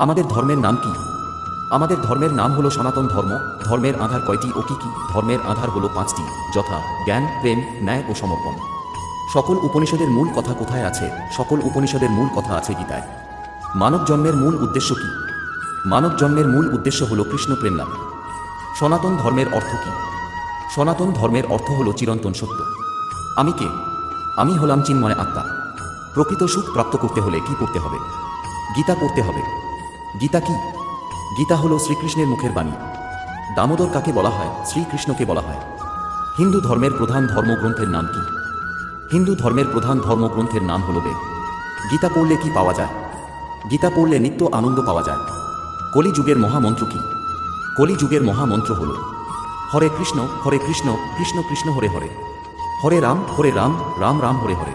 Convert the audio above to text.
আমাদের ধর্মের নাম কি? আমাদের ধর্মের নাম হলো সনাতন ধর্ম। ধর্মের আধার কয়টি ও কি কি? ধর্মের আধার হলো পাঁচটি, যথা জ্ঞান, প্রেম, ন্যায় ও সমর্পণ। সকল উপনিষদের মূল কথা কোথায় আছে? সকল উপনিষদের মূল কথা আছে গীতায়। মানব জন্মের মূল উদ্দেশ্য কি? মানব জন্মের মূল উদ্দেশ্য হলো কৃষ্ণ প্রেম লাভ। সনাতন ধর্মের অর্থ কি? সনাতন ধর্মের অর্থ হলো চিরন্তন সত্য। আমি কে? আমি হলাম চিন্ময় আত্মা। প্রকৃত সুখ প্রাপ্ত করতে হলে কি করতে হবে? গীতা পড়তে হবে। গীতা কি? গীতা হলো শ্রীকৃষ্ণের মুখের বাণী। দামোদর কাকে বলা হয়? শ্রীকৃষ্ণকে বলা হয়। হিন্দু ধর্মের প্রধান ধর্মগ্রন্থের নাম কি? হিন্দু ধর্মের প্রধান ধর্মগ্রন্থের নাম হলো বেদ। গীতা পড়লে কি পাওয়া যায়? গীতা পড়লে নিত্য আনন্দ পাওয়া যায়। কলিযুগের মহামন্ত্র কি? কলিযুগের মহামন্ত্র হল হরে কৃষ্ণ কৃষ্ণ কৃষ্ণ হরে হরে, হরে রাম রাম রাম হরে হরে।